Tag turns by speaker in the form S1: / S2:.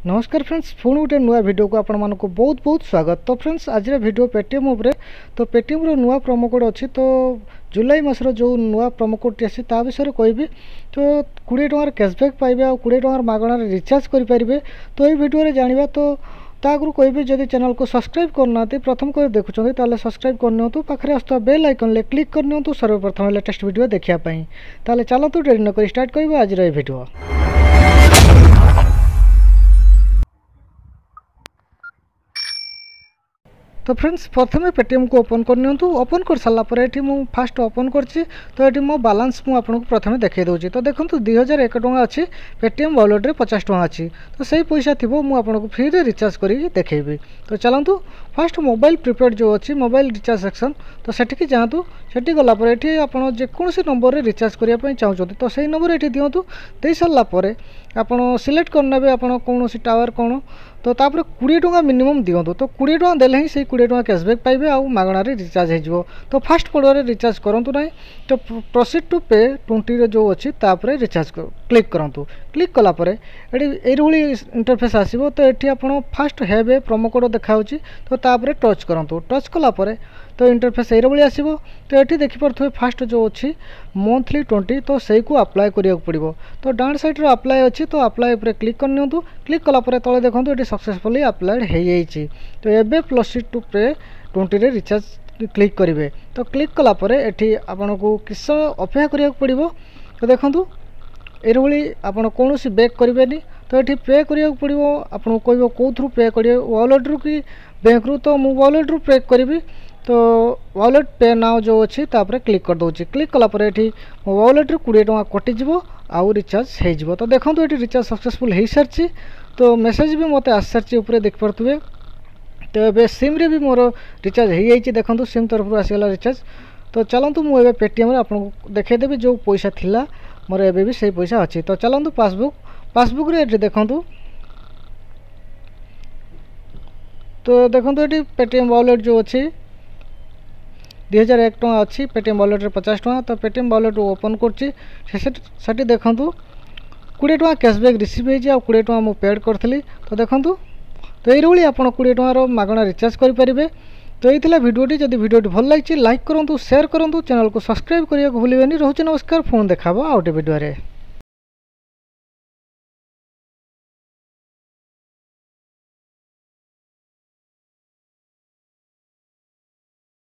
S1: नमस्कार फ्रेंड्स, पुणी गोटे नुआ वीडियो को आपण मानक बहुत बहुत स्वागत। तो फ्रेंड्स आज वीडियो पेटीएम उपरे। तो पेटीएम रो नुआ प्रोमो कोड अच्छी। तो जुलाई मासर जो नुआ प्रोमो कोड टी आसी ता विषय कहबी। तो 20 टंकार कैशबैक पाइबे आ 20 टंकार मागणार रिचार्ज करि परिबे। तो ये वीडियो रे जानिबा। तो आगु कहबी जदि चैनल को सब्सक्राइब करना प्रथम कर देखुं ताले सब्सक्राइब करनियंतु, पाखरे आस्था बेल आइकन ले क्लिक करनियंतु सर्वप्रथम लेटेस्ट वीडियो देखिया पई। ताले चलतु डेरी न कर स्टार्ट करबो आज रे वीडियो। तो फ्रेंड्स प्रथम पेटीएम को ओपन करनियंतु। ओपन कर सारा पर ये मुझे फास्ट ओपन करछि। तो ये मो बालांस मु आपको प्रथम देखै दउछि। तो देखो 2001 टंका अच्छी पेटीएम वॉलेट रे 50 टंका अच्छी। तो सही पैसा थी मुझे आपको फ्री रे रिचार्ज करी देखेबी। तो चलतु फास्ट मोबाइल प्रीपेड जो अच्छी मोबाइल रिचार्ज सेक्शन। तो सेठी जातु। सेठी गला ये आप जेकोसी नंबर रे रिचार्ज करने चाहते तो सही नंबर ये दिंतु। दे सारा पर आप सिलेक्ट करने आप कौन टावर कौन। तो तापर 20 टंका मिनिमम दिंतु। तो 20 टंका देले ही से 20 टंका कैशबैक पाइबे आ मागणार रिचार्ज हो। तो फास्ट पड़े रिचार्ज करूँ ना। तो प्रोसीड टू पे 20 जो अच्छी तापर रिचार्ज क्लिक करूँ। क्लिक कलापर ये इंटरफेस आसो। तो ये आप फास्ट हेबे प्रोमो कोड देखा। तो तापर टच करूँ। टच कलापर तो इंटरफेस ये आसो। तो ये देखिपे फास्ट जो अच्छी मंथली 20। तो सही को अप्लाई करिया पड़ो। तो डाउन साइड रो अप्लाई अच्छी। तो अप्लाई पर क्लिक करनियंतु। क्लिक कलापर तले देखो ये सक्सेसफुली अप्लाइड हो जाइए। तो एबे प्रोसीड टू पे 20 रे रिचार्ज क्लिक करेंगे। तो क्लिक कलापर ये आपन को किस समय अपेक्षा करिया पड़ो। तो देखो ये आपन कौन सी बैक करेंगे। तो ये पे करिया पड़ो। आपको कह कौ थ्रू पे करेंगे, वॉलेट रू कि बैंक रू। तो मुझे वॉलेट रू पे करी। तो वॉलेट पे नाउ जो अच्छी तापर क्लिक कर दूसरी। क्लिक कलापर ये वॉलेट रू 20 टंका कटिज आउ रिचार्ज हो। तो देखो ये रिचार्ज सक्सेसफुल हो सारी। तो मेसेज भी मत आस सारी ऊपर देखिपे। तो ये सिम रे भी मोर रिचार्ज हो जाइए। देखो सिम तरफ आसीगला रिचार्ज। तो चलतु मुझे पेटीएम आपको देखदेवी जो पैसा थिला मोर एबे भी सही पैसा अच्छी। तो चलतु पासबुक रे देखु। तो देखो ये पेटीएम वॉलेट जो अच्छी 2001 टंका अच्छी पेटीएम वॉलेट रे 50 टंका। तो पेटीएम वॉलेट ओपन कर देखु 20 टंका कैशबैक रिसीव हो 20 टंका मुझे पेड करी। तो देखु तो ये आप 20 टंकार मागଣା रिचार्ज करेंगे। तो ये भिडियोटी। जब भिडियोटी भल लगी लाइक करूँ, शेयर करूँ, चैनल को सब्सक्राइब करने को भूलें। रोचे नमस्कार, फोन देखा आउटे वीडियो।